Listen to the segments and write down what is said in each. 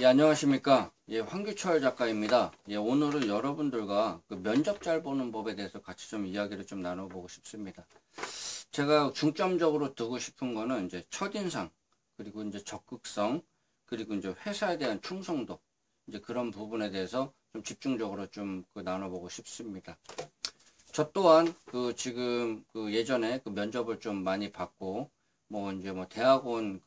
예, 안녕하십니까. 예, 황규철 작가입니다. 예, 오늘은 여러분들과 그 면접 잘 보는 법에 대해서 같이 좀 이야기를 좀 나눠보고 싶습니다. 제가 중점적으로 두고 싶은 거는 이제 첫인상, 그리고 이제 적극성, 그리고 이제 회사에 대한 충성도, 이제 그런 부분에 대해서 좀 집중적으로 좀 나눠보고 싶습니다. 저 또한 지금 예전에 면접을 좀 많이 받고, 뭐 이제 뭐 대학원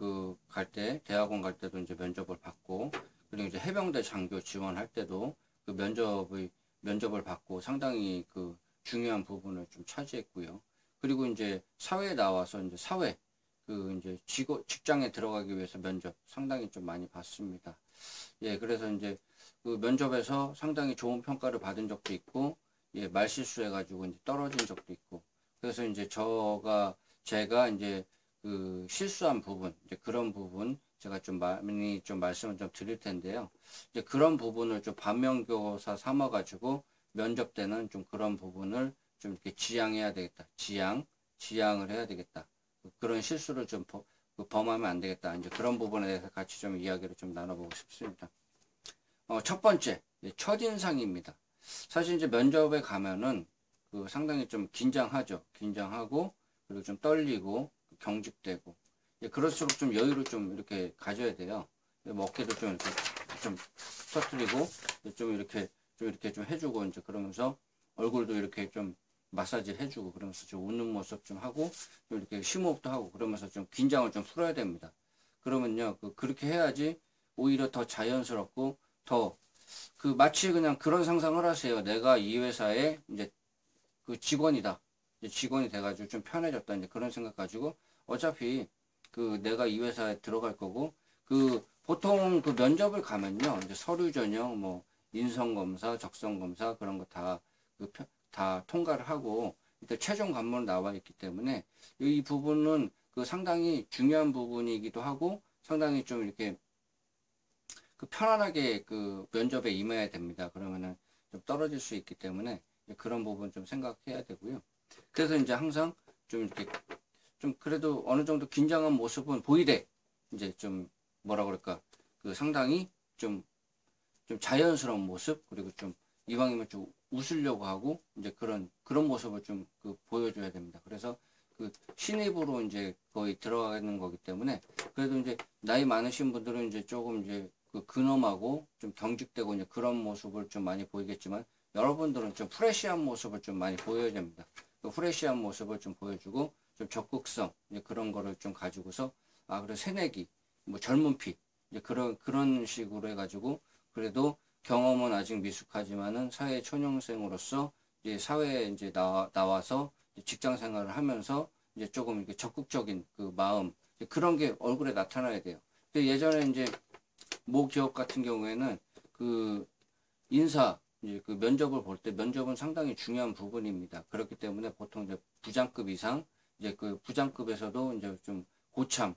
대학원 갈 때도 이제 면접을 받고, 그리고 이제 해병대 장교 지원할 때도 면접을 받고 상당히 중요한 부분을 좀 차지했고요. 그리고 이제 사회에 나와서 이제 이제 직장에 들어가기 위해서 면접 상당히 좀 많이 받습니다. 예, 그래서 이제 면접에서 상당히 좋은 평가를 받은 적도 있고, 예, 말실수해가지고 이제 떨어진 적도 있고, 그래서 이제 제가 이제 실수한 부분, 이제 그런 부분, 제가 좀 많이 좀 말씀을 좀 드릴 텐데요. 이제 그런 부분을 좀 반면교사 삼아가지고 면접 때는 좀 그런 부분을 좀 이렇게 지양해야 되겠다. 지양을 해야 되겠다. 그런 실수를 좀 범하면 안 되겠다. 이제 그런 부분에 대해서 같이 좀 이야기를 좀 나눠보고 싶습니다. 첫 번째, 첫인상입니다. 사실 이제 면접에 가면은 상당히 좀 긴장하죠. 긴장하고, 그리고 좀 떨리고, 경직되고. 그럴수록 좀 여유를 좀 이렇게 가져야 돼요. 뭐 어깨도 좀 이렇게 좀 터뜨리고, 좀 이렇게 좀 해주고, 이제 그러면서 얼굴도 이렇게 좀 마사지 해주고, 그러면서 좀 웃는 모습 좀 하고, 좀 이렇게 심호흡도 하고, 그러면서 좀 긴장을 좀 풀어야 됩니다. 그러면요, 그렇게 해야지 오히려 더 자연스럽고, 마치 그냥 그런 상상을 하세요. 내가 이 회사에 이제 직원이다. 이제 직원이 돼가지고 좀 편해졌다. 이제 그런 생각 가지고 어차피 내가 이 회사에 들어갈 거고, 보통 면접을 가면요. 이제 서류 전형, 뭐, 인성검사, 적성검사, 그런 거 다 통과를 하고, 일단 최종 관문으로 나와 있기 때문에, 이 부분은 상당히 중요한 부분이기도 하고, 상당히 좀 이렇게 편안하게 면접에 임해야 됩니다. 그러면은 좀 떨어질 수 있기 때문에 그런 부분 좀 생각해야 되고요. 그래서 이제 항상 좀 이렇게 좀 그래도 어느 정도 긴장한 모습은 보이되 이제 좀 뭐라 그럴까 상당히 좀 자연스러운 모습, 그리고 좀 이왕이면 좀 웃으려고 하고 이제 그런 모습을 좀 보여줘야 됩니다. 그래서 신입으로 이제 거의 들어가는 거기 때문에 그래도 이제 나이 많으신 분들은 이제 조금 이제 근엄하고 좀 경직되고 이제 그런 모습을 좀 많이 보이겠지만, 여러분들은 좀 프레시한 모습을 좀 많이 보여야 됩니다. 프레시한 모습을 좀 보여주고 좀 적극성 이제 그런 거를 좀 가지고서 그래 새내기 뭐 젊은 피 이제 그런 식으로 해가지고, 그래도 경험은 아직 미숙하지만은 사회 초년생으로서 이제 사회에 이제 나와서 직장 생활을 하면서 이제 조금 이렇게 적극적인 마음, 그런 게 얼굴에 나타나야 돼요. 예전에 이제 모 기업 같은 경우에는 이제 면접을 볼 때 면접은 상당히 중요한 부분입니다. 그렇기 때문에 보통 이제 부장급 이상, 이제 부장급에서도 이제 좀 고참,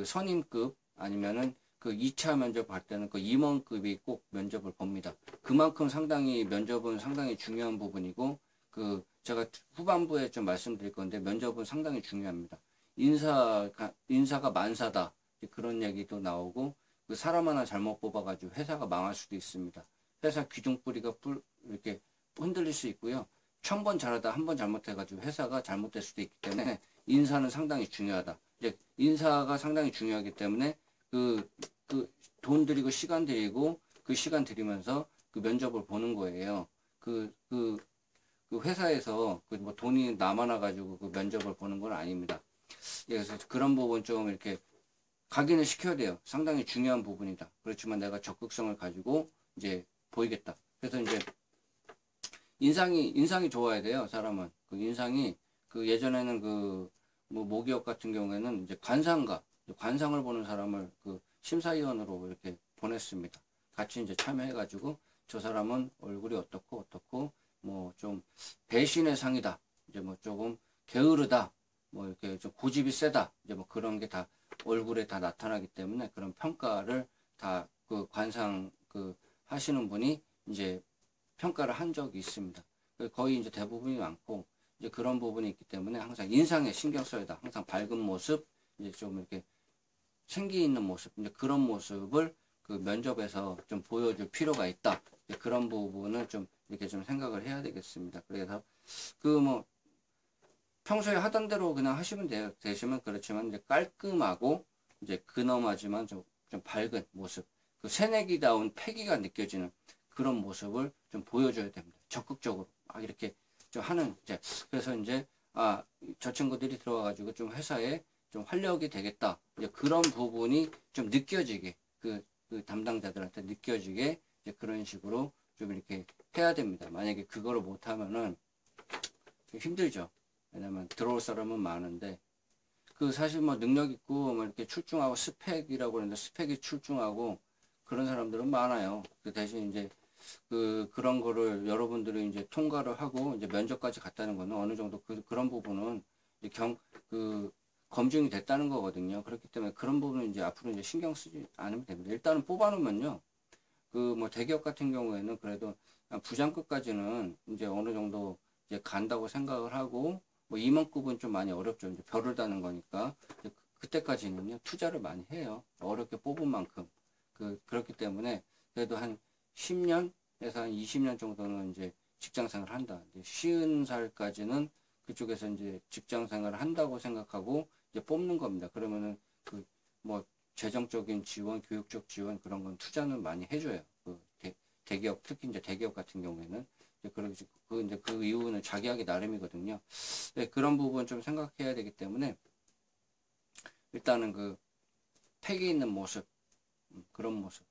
선임급 아니면은 2차 면접 할 때는 임원급이 꼭 면접을 봅니다. 그만큼 상당히 면접은 상당히 중요한 부분이고, 제가 후반부에 좀 말씀드릴 건데 면접은 상당히 중요합니다. 인사가 만사다. 그런 얘기도 나오고, 사람 하나 잘못 뽑아가지고 회사가 망할 수도 있습니다. 회사 기둥뿌리가 이렇게 흔들릴 수 있고요. 1000번 잘하다 한 번 잘못해가지고 회사가 잘못될 수도 있기 때문에 인사는 상당히 중요하다. 이제 인사가 상당히 중요하기 때문에 돈 들이고 시간 들이고 시간 들이면서 면접을 보는 거예요. 회사에서 뭐 돈이 남아나가지고 면접을 보는 건 아닙니다. 그래서 그런 부분 좀 이렇게 각인을 시켜야 돼요. 상당히 중요한 부분이다. 그렇지만 내가 적극성을 가지고 이제 보이겠다. 그래서 이제 인상이 좋아야 돼요. 사람은 인상이 예전에는 뭐 모기업 같은 경우에는 이제 관상을 보는 사람을 심사위원으로 이렇게 보냈습니다. 같이 이제 참여해가지고 저 사람은 얼굴이 어떻고 뭐 좀 배신의 상이다. 이제 뭐 조금 게으르다. 뭐 이렇게 좀 고집이 세다. 이제 뭐 그런 게 다 얼굴에 다 나타나기 때문에 그런 평가를 다 관상 하시는 분이 이제 평가를 한 적이 있습니다. 거의 이제 대부분이 많고, 이제 그런 부분이 있기 때문에 항상 인상에 신경 써야 다. 항상 밝은 모습, 이제 좀 이렇게 생기 있는 모습, 이제 그런 모습을 그 면접에서 좀 보여줄 필요가 있다. 그런 부분을 좀 이렇게 좀 생각을 해야 되겠습니다. 그래서 그 뭐 평소에 하던 대로 그냥 하시면 되시면 그렇지만 이제 깔끔하고 이제 근엄하지만 좀 밝은 모습, 그 새내기다운 패기가 느껴지는 그런 모습을 좀 보여줘야 됩니다. 적극적으로 막 이렇게 좀 하는 이제 그래서 이제 저 친구들이 들어와가지고 좀 회사에 좀 활력이 되겠다. 이제 그런 부분이 좀 느껴지게 그 담당자들한테 느껴지게 이제 그런 식으로 좀 이렇게 해야 됩니다. 만약에 그거를 못하면은 좀 힘들죠. 왜냐면 들어올 사람은 많은데 그 사실 뭐 능력 있고 뭐 이렇게 출중하고 스펙이라고 그러는데 스펙이 출중하고 그런 사람들은 많아요. 그 대신 이제 그런 거를 여러분들이 이제 통과를 하고 이제 면접까지 갔다는 거는 어느 정도 그런 부분은 이제 검증이 됐다는 거거든요. 그렇기 때문에 그런 부분은 이제 앞으로 이제 신경 쓰지 않으면 됩니다. 일단은 뽑아놓으면요. 그 뭐 대기업 같은 경우에는 그래도 부장급까지는 이제 어느 정도 이제 간다고 생각을 하고 뭐 임원급은 좀 많이 어렵죠. 이제 별을 다는 거니까 그때까지는요 투자를 많이 해요. 어렵게 뽑은 만큼 그렇기 때문에 그래도 한 10년에서 한 20년 정도는 이제 직장생활을 한다. 이제 50살까지는 그쪽에서 이제 직장생활을 한다고 생각하고 이제 뽑는 겁니다. 그러면은 그 뭐 재정적인 지원, 교육적 지원 그런 건 투자는 많이 해줘요. 대기업 특히 이제 대기업 같은 경우에는 이제 그 이유는 자기 하기 나름이거든요. 네, 그런 부분 좀 생각해야 되기 때문에 일단은 그 패기 있는 모습 그런 모습.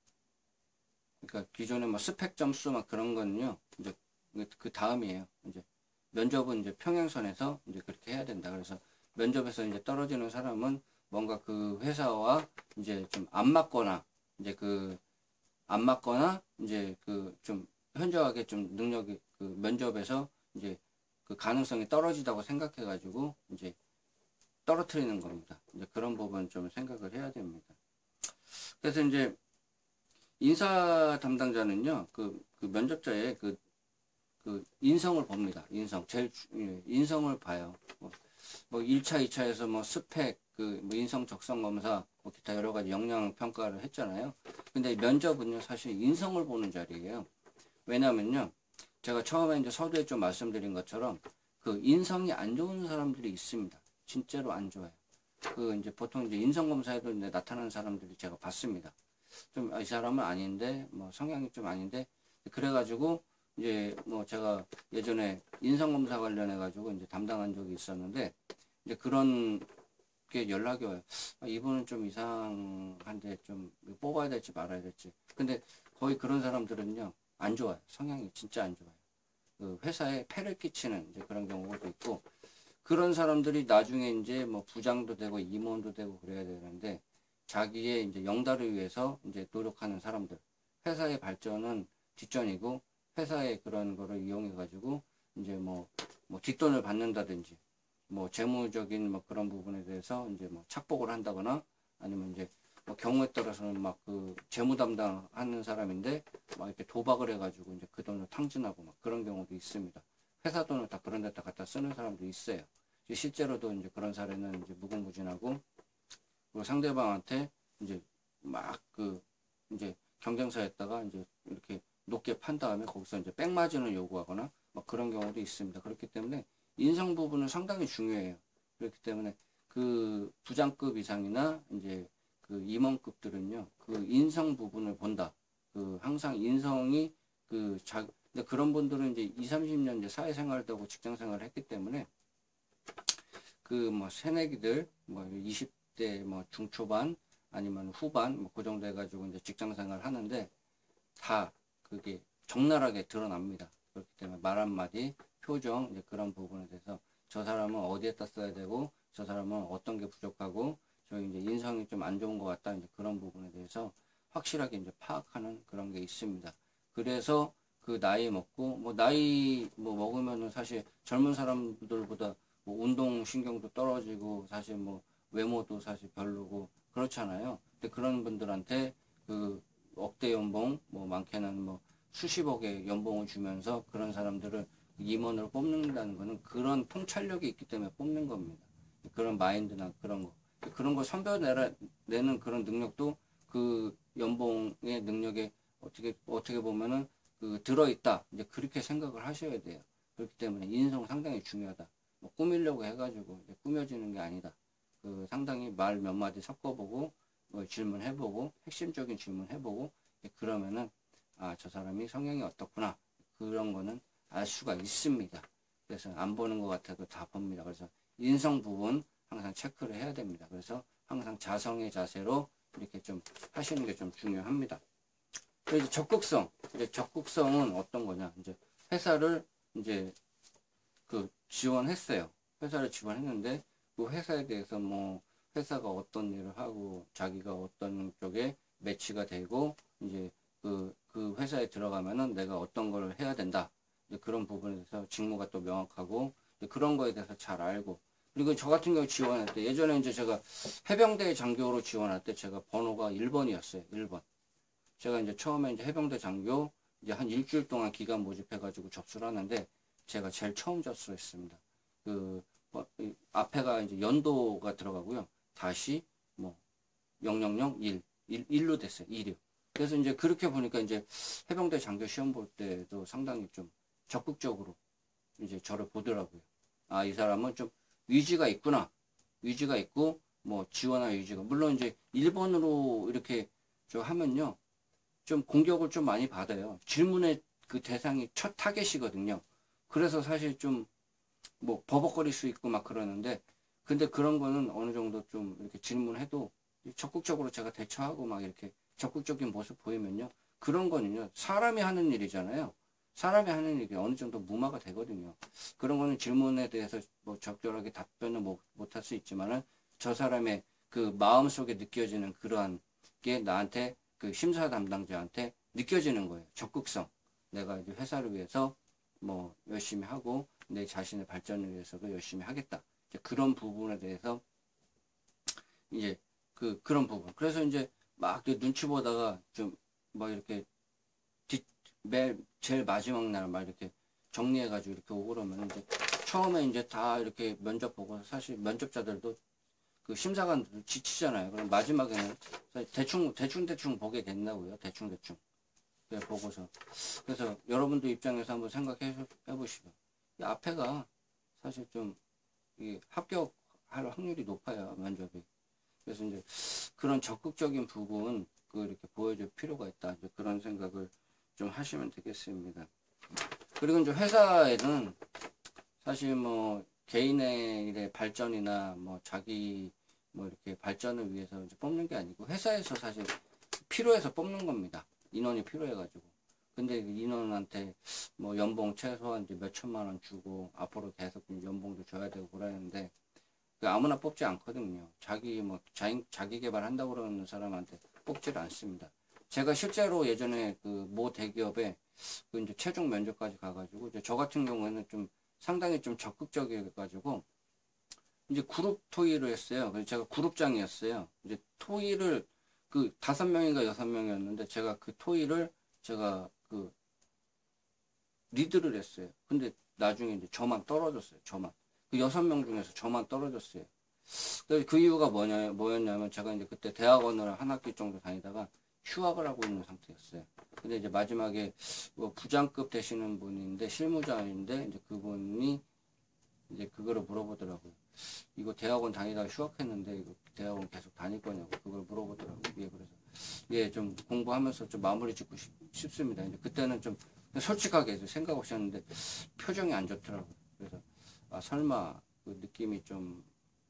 그러니까 기존에 뭐 스펙 점수 막 그런 거는요 이제 그 다음이에요. 이제 면접은 이제 평행선에서 이제 그렇게 해야 된다. 그래서 면접에서 이제 떨어지는 사람은 뭔가 그 회사와 이제 좀 안 맞거나 이제 안 맞거나 이제 좀 현저하게 좀 능력이 면접에서 이제 그 가능성이 떨어지다고 생각해 가지고 이제 떨어뜨리는 겁니다. 이제 그런 부분 좀 생각을 해야 됩니다. 그래서 이제 인사 담당자는요 그 면접자의 그 인성을 봅니다. 인성을 봐요. 뭐 1차, 2차에서 뭐 스펙, 뭐 인성 적성 검사, 뭐 기타 여러 가지 역량 평가를 했잖아요. 근데 면접은요, 사실 인성을 보는 자리예요. 왜냐면요, 제가 처음에 이제 서두에 좀 말씀드린 것처럼 그 인성이 안 좋은 사람들이 있습니다. 진짜로 안 좋아요. 이제 보통 이제 인성 검사에도 이제 나타나는 사람들이 제가 봤습니다. 좀 이 사람은 아닌데, 뭐 성향이 좀 아닌데, 그래가지고 이제 뭐 제가 예전에 인성검사 관련해 가지고 이제 담당한 적이 있었는데 이제 그런 게 연락이 와요. 이분은 좀 이상한데 좀 뽑아야 될지 말아야 될지. 근데 거의 그런 사람들은요 안 좋아요. 성향이 진짜 안 좋아요. 그 회사에 폐를 끼치는 이제 그런 경우도 있고 그런 사람들이 나중에 이제 뭐 부장도 되고 임원도 되고 그래야 되는데 자기의 이제 영달을 위해서 이제 노력하는 사람들. 회사의 발전은 뒷전이고 회사의 그런 거를 이용해 가지고 이제 뭐 뒷돈을 받는다든지 뭐 재무적인 뭐 그런 부분에 대해서 이제 뭐 착복을 한다거나 아니면 이제 뭐 경우에 따라서는 막 재무 담당하는 사람인데 막 이렇게 도박을 해 가지고 이제 그 돈을 탕진하고 막 그런 경우도 있습니다. 회사 돈을 다 그런 데다 갖다 쓰는 사람도 있어요. 실제로도 이제 그런 사례는 이제 무궁무진하고 그리고 상대방한테 이제 막 이제 경쟁사에다가 이제 이렇게 높게 판 다음에 거기서 이제 백마진을 요구하거나 막 그런 경우도 있습니다. 그렇기 때문에 인성 부분은 상당히 중요해요. 그렇기 때문에 그 부장급 이상이나 이제 그 임원급들은요, 그 인성 부분을 본다. 항상 인성이 근데 그런 분들은 이제 20, 30년 이제 사회생활도 하고 직장생활을 했기 때문에 뭐 새내기들 뭐 20대 뭐 중초반 아니면 후반 뭐 그 정도 해가지고 이제 직장생활 하는데 다 그게 적나라하게 드러납니다. 그렇기 때문에 말 한마디, 표정, 이제 그런 부분에 대해서 저 사람은 어디에다 써야 되고, 저 사람은 어떤 게 부족하고, 저 이제 인성이 좀 안 좋은 것 같다. 이제 그런 부분에 대해서 확실하게 이제 파악하는 그런 게 있습니다. 그래서 그 나이 먹고, 뭐 나이 뭐 먹으면은 사실 젊은 사람들보다 뭐 운동 신경도 떨어지고, 사실 뭐 외모도 사실 별로고, 그렇잖아요. 근데 그런 분들한테 억대 연봉, 뭐 많게는 뭐 수십억의 연봉을 주면서 그런 사람들을 임원으로 뽑는다는 거는 그런 통찰력이 있기 때문에 뽑는 겁니다. 그런 마인드나 그런 거. 그런 걸 선별내는 그런 능력도 그 연봉의 능력에 어떻게 보면은 그 들어있다. 이제 그렇게 생각을 하셔야 돼요. 그렇기 때문에 인성 상당히 중요하다. 뭐 꾸미려고 해가지고 이제 꾸며지는 게 아니다. 그 상당히 말 몇 마디 섞어보고 뭐 질문해보고 핵심적인 질문해보고 그러면은 아, 저 사람이 성향이 어떻구나. 그런 거는 알 수가 있습니다. 그래서 안 보는 것 같아도 다 봅니다. 그래서 인성 부분 항상 체크를 해야 됩니다. 그래서 항상 자성의 자세로 이렇게 좀 하시는 게 좀 중요합니다. 이제 적극성. 이제 적극성은 어떤 거냐. 이제 회사를 이제 그 지원했어요. 회사를 지원했는데 그 회사에 대해서 뭐 회사가 어떤 일을 하고 자기가 어떤 쪽에 매치가 되고 이제 그 회사에 들어가면은 내가 어떤 걸 해야 된다. 이제 그런 부분에 대해서 직무가 또 명확하고 그런 거에 대해서 잘 알고 그리고 저 같은 경우 지원할 때 예전에 이제 제가 해병대 장교로 지원할 때 제가 번호가 1번이었어요. 1번. 제가 이제 처음에 이제 해병대 장교 이제 한 일주일 동안 기간 모집해가지고 접수를 하는데 제가 제일 처음 접수했습니다. 그 앞에가 이제 연도가 들어가고요. 다시 뭐 000 1로 됐어요. 1이. 그래서 이제 그렇게 보니까 이제 해병대 장교 시험 볼 때도 상당히 좀 적극적으로 이제 저를 보더라고요. 아, 이 사람은 좀 위지가 있구나. 위지가 있고 뭐 지원할 위지가 물론 이제 1번으로 이렇게 저 하면요. 좀 공격을 좀 많이 받아요. 질문의 그 대상이 첫 타겟이거든요. 그래서 사실 좀 뭐 버벅거릴 수 있고 막 그러는데 근데 그런 거는 어느 정도 좀 이렇게 질문해도 적극적으로 제가 대처하고 막 이렇게 적극적인 모습 보이면요. 그런 거는요. 사람이 하는 일이잖아요. 사람이 하는 일이 어느 정도 무마가 되거든요. 그런 거는 질문에 대해서 뭐 적절하게 답변을 못할 수 있지만은 저 사람의 그 마음속에 느껴지는 그러한 게 나한테 그 심사 담당자한테 느껴지는 거예요. 적극성. 내가 이제 회사를 위해서 뭐 열심히 하고 내 자신의 발전을 위해서도 열심히 하겠다. 이제 그런 부분에 대해서 이제 그런 부분. 그래서 이제 막 눈치 보다가 좀 막 이렇게 제일 마지막 날 막 이렇게 정리해가지고 이렇게 오고 그러면 이제 처음에 이제 다 이렇게 면접 보고 사실 면접자들도 그 심사관들도 지치잖아요. 그럼 마지막에는 대충 보게 된다고요. 대충. 보고서. 그래서 여러분들 입장에서 한번 생각해 보시고. 이 앞에가 사실 좀 합격할 확률이 높아요. 면접이. 그래서 이제 그런 적극적인 부분 이렇게 보여줄 필요가 있다. 이제 그런 생각을 좀 하시면 되겠습니다. 그리고 이제 회사에는 사실 뭐 개인의 일의 발전이나 뭐 자기 뭐 이렇게 발전을 위해서 이제 뽑는 게 아니고 회사에서 사실 필요해서 뽑는 겁니다. 인원이 필요해가지고. 근데 인원한테 뭐 연봉 최소한 이제 몇 천만 원 주고 앞으로 계속 연봉도 줘야 되고 그러는데 아무나 뽑지 않거든요. 자기 개발한다고 그러는 사람한테 뽑지를 않습니다. 제가 실제로 예전에 그 모 대기업에 그 이제 최종 면접까지 가가지고 이제 저 같은 경우에는 좀 상당히 좀 적극적이어가지고 이제 그룹 토의를 했어요. 그래서 제가 그룹장이었어요. 이제 토의를 그 5명인가 6명이었는데 제가 그 토의를 제가 그 리드를 했어요. 근데 나중에 이제 저만 떨어졌어요. 저만. 그 6명 중에서 저만 떨어졌어요. 그 이유가 뭐였냐면 제가 이제 그때 대학원을 한 학기 정도 다니다가 휴학을 하고 있는 상태였어요. 근데 이제 마지막에 뭐 부장급 되시는 분인데 실무자인데 이제 그분이 이제 그거를 물어보더라고요. 이거 대학원 다니다가 휴학했는데 이거 대학원 계속 다닐 거냐고 그걸 물어보더라고요. 예, 그래서 예, 좀 공부하면서 좀 마무리 짓고 싶습니다. 이제 그때는 좀 솔직하게 생각 없이 했는데 표정이 안 좋더라고요. 그래서 아, 설마 그 느낌이 좀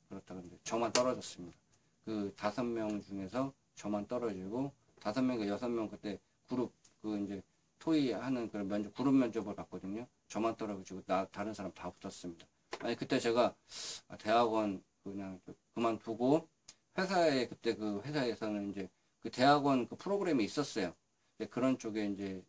그렇다 근데 저만 떨어졌습니다. 그 5명 중에서 저만 떨어지고 5명과 6명 그때 그룹 그 이제 토의하는 그런 그룹 면접을 봤거든요. 저만 떨어지고 다른 사람 다 붙었습니다. 아니 그때 제가 대학원 그냥 그만두고 회사에 그때 그 회사에서는 이제 그 대학원 그 프로그램이 있었어요. 그런 쪽에 이제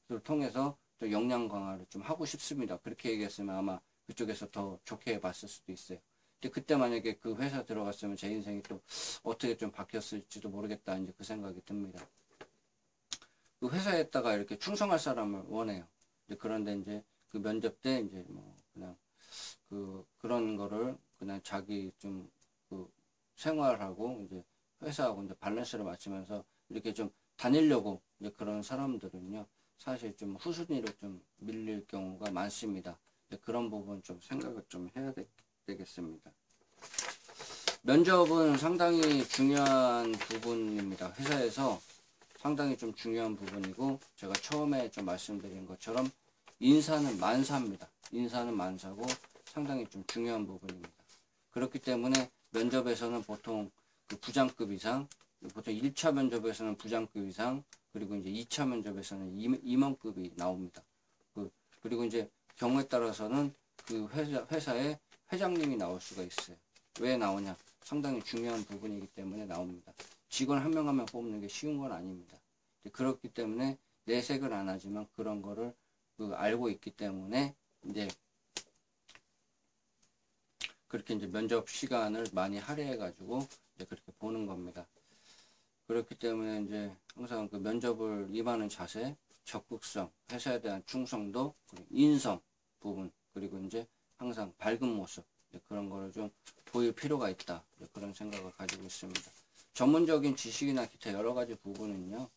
그걸 통해서 또 역량 강화를 좀 하고 싶습니다. 그렇게 얘기했으면 아마 그쪽에서 더 좋게 봤을 수도 있어요. 근데 그때 만약에 그 회사 들어갔으면 제 인생이 또 어떻게 좀 바뀌었을지도 모르겠다 이제 그 생각이 듭니다. 그 회사에다가 이렇게 충성할 사람을 원해요. 그런데 이제 그 면접 때 이제 뭐 그냥 그런 거를 그냥 자기 좀 그 생활하고 이제 회사하고 이제 밸런스를 맞추면서 이렇게 좀 다니려고 이제 그런 사람들은요, 사실 좀 후순위로 좀 밀릴 경우가 많습니다. 그런 부분 좀 생각을 좀 해야 되겠습니다. 면접은 상당히 중요한 부분입니다. 회사에서 상당히 좀 중요한 부분이고, 제가 처음에 좀 말씀드린 것처럼 인사는 만사입니다. 인사는 만사고 상당히 좀 중요한 부분입니다. 그렇기 때문에 면접에서는 보통 그 부장급 이상, 보통 1차 면접에서는 부장급 이상, 그리고 이제 2차 면접에서는 임원급이 나옵니다. 그리고 이제 경우에 따라서는 그 회사에 회장님이 나올 수가 있어요. 왜 나오냐? 상당히 중요한 부분이기 때문에 나옵니다. 직원 한 명 한 명 뽑는 게 쉬운 건 아닙니다. 그렇기 때문에 내색을 안 하지만 그런 거를 알고 있기 때문에 이제 그렇게 이제 면접 시간을 많이 할애해 가지고 이제 그렇게 보는 겁니다. 그렇기 때문에 이제 항상 그 면접을 임하는 자세, 적극성, 회사에 대한 충성도, 그리고 인성 부분, 그리고 이제 항상 밝은 모습, 그런 거를 좀 보일 필요가 있다. 그런 생각을 가지고 있습니다. 전문적인 지식이나 기타 여러 가지 부분은요,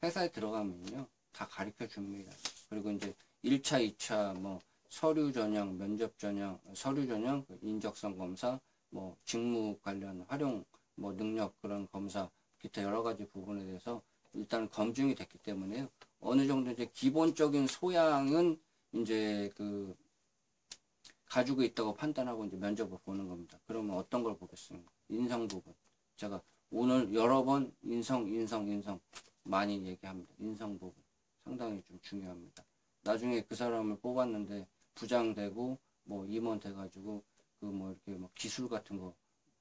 회사에 들어가면요, 다 가르쳐 줍니다. 그리고 이제 1차, 2차, 뭐, 서류 전형, 면접 전형, 서류 전형, 인적성 검사, 뭐, 직무 관련 활용, 뭐, 능력 그런 검사, 기타 여러 가지 부분에 대해서 일단 검증이 됐기 때문에요. 어느 정도 이제 기본적인 소양은 이제 가지고 있다고 판단하고 이제 면접을 보는 겁니다. 그러면 어떤 걸 보겠습니까? 인성 부분. 제가 오늘 여러 번 인성 많이 얘기합니다. 인성 부분. 상당히 좀 중요합니다. 나중에 그 사람을 뽑았는데 부장 되고 뭐 임원 돼가지고 그 뭐 이렇게 막 기술 같은 거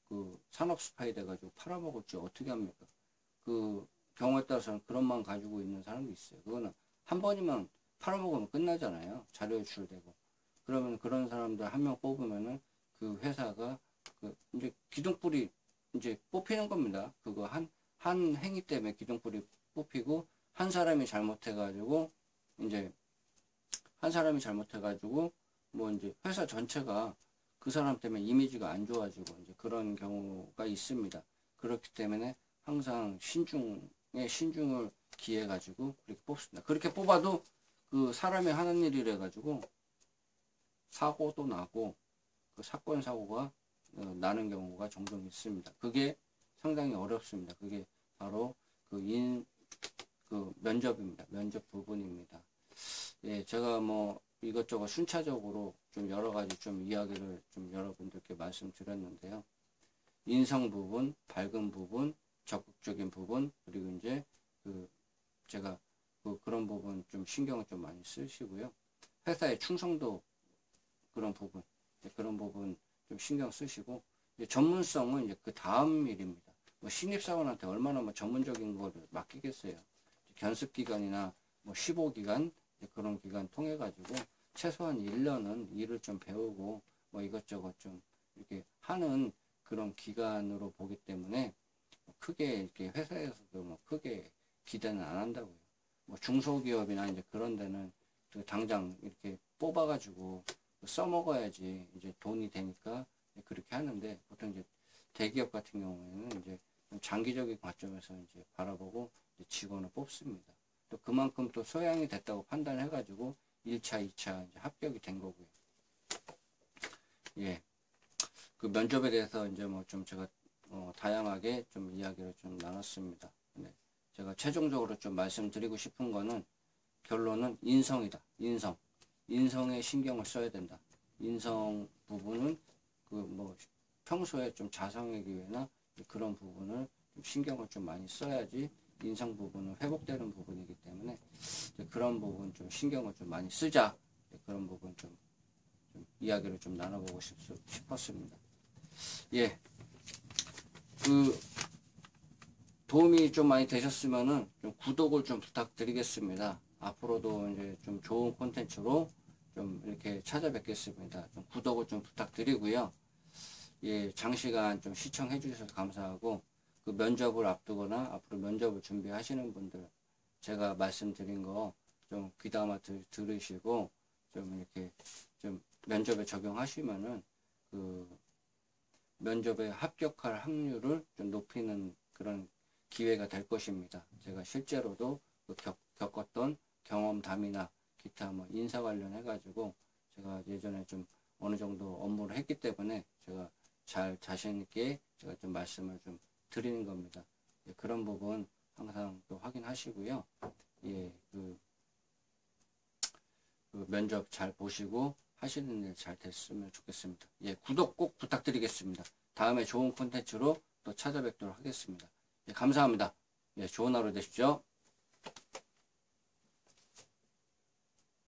그 산업 스파이 돼가지고 팔아먹을지 어떻게 합니까? 그 경우에 따라서는 그런 마음 가지고 있는 사람도 있어요. 그거는 한 번이면 팔아먹으면 끝나잖아요. 자료 유출되고. 그러면 그런 사람들 한 명 뽑으면은 그 회사가 이제 기둥뿌리 이제 뽑히는 겁니다. 그거 한 행위 때문에 기둥뿌리 뽑히고 한 사람이 잘못해가지고 이제 한 사람이 잘못해가지고 뭐 이제 회사 전체가 그 사람 때문에 이미지가 안 좋아지고 이제 그런 경우가 있습니다. 그렇기 때문에 항상 신중을 기해가지고 그렇게 뽑습니다. 그렇게 뽑아도 그 사람이 하는 일이래 가지고 사고도 나고 그 사건 사고가 나는 경우가 종종 있습니다. 그게 상당히 어렵습니다. 그게 바로 그 면접입니다. 면접 부분입니다. 예, 제가 뭐 이것저것 순차적으로 좀 여러 가지 좀 이야기를 좀 여러분들께 말씀드렸는데요. 인성 부분, 밝은 부분, 적극적인 부분, 그리고 이제 제가 그런 부분 좀 신경을 좀 많이 쓰시고요. 회사의 충성도 그런 부분 좀 신경 쓰시고, 이제 전문성은 이제 그 다음 일입니다. 뭐 신입사원한테 얼마나 뭐 전문적인 거를 맡기겠어요. 견습 기간이나 뭐 15기간 그런 기간 통해 가지고 최소한 1년은 일을 좀 배우고 뭐 이것저것 좀 이렇게 하는 그런 기간으로 보기 때문에 크게 이렇게 회사에서도 뭐 크게 기대는 안 한다고요. 뭐 중소기업이나 이제 그런 데는 당장 이렇게 뽑아가지고 써먹어야지 이제 돈이 되니까 그렇게 하는데, 보통 이제 대기업 같은 경우에는 이제 장기적인 관점에서 이제 바라보고 이제 직원을 뽑습니다. 또 그만큼 또 소양이 됐다고 판단해가지고 1차, 2차 이제 합격이 된 거고요. 예. 그 면접에 대해서 이제 뭐 좀 제가 다양하게 좀 이야기를 좀 나눴습니다. 네. 제가 최종적으로 좀 말씀드리고 싶은 거는 결론은 인성이다. 인성에 신경을 써야 된다. 인성 부분은 그 뭐 평소에 좀 자성의 기회나 그런 부분을 좀 신경을 좀 많이 써야지 인성 부분은 회복되는 부분이기 때문에 그런 부분 좀 신경을 좀 많이 쓰자. 그런 부분 좀 이야기를 좀 나눠보고 싶었습니다. 예. 도움이 좀 많이 되셨으면은 좀 구독을 좀 부탁드리겠습니다. 앞으로도 이제 좀 좋은 콘텐츠로 좀 이렇게 찾아뵙겠습니다. 좀 구독을 좀 부탁드리고요. 예, 장시간 좀 시청해 주셔서 감사하고, 그 면접을 앞두거나 앞으로 면접을 준비하시는 분들 제가 말씀드린 거 좀 귀담아 들으시고 좀 이렇게 좀 면접에 적용하시면은 그 면접에 합격할 확률을 좀 높이는 그런 기회가 될 것입니다. 제가 실제로도 그 겪었던 경험담이나 기타 뭐 인사 관련해 가지고 제가 예전에 좀 어느 정도 업무를 했기 때문에 제가 잘 자신 있게 제가 좀 말씀을 좀 드리는 겁니다. 예, 그런 부분 항상 또 확인하시고요. 예, 그 면접 잘 보시고 하시는 일 잘 됐으면 좋겠습니다. 예, 구독 꼭 부탁드리겠습니다. 다음에 좋은 콘텐츠로 또 찾아뵙도록 하겠습니다. 예, 감사합니다. 예, 좋은 하루 되십시오.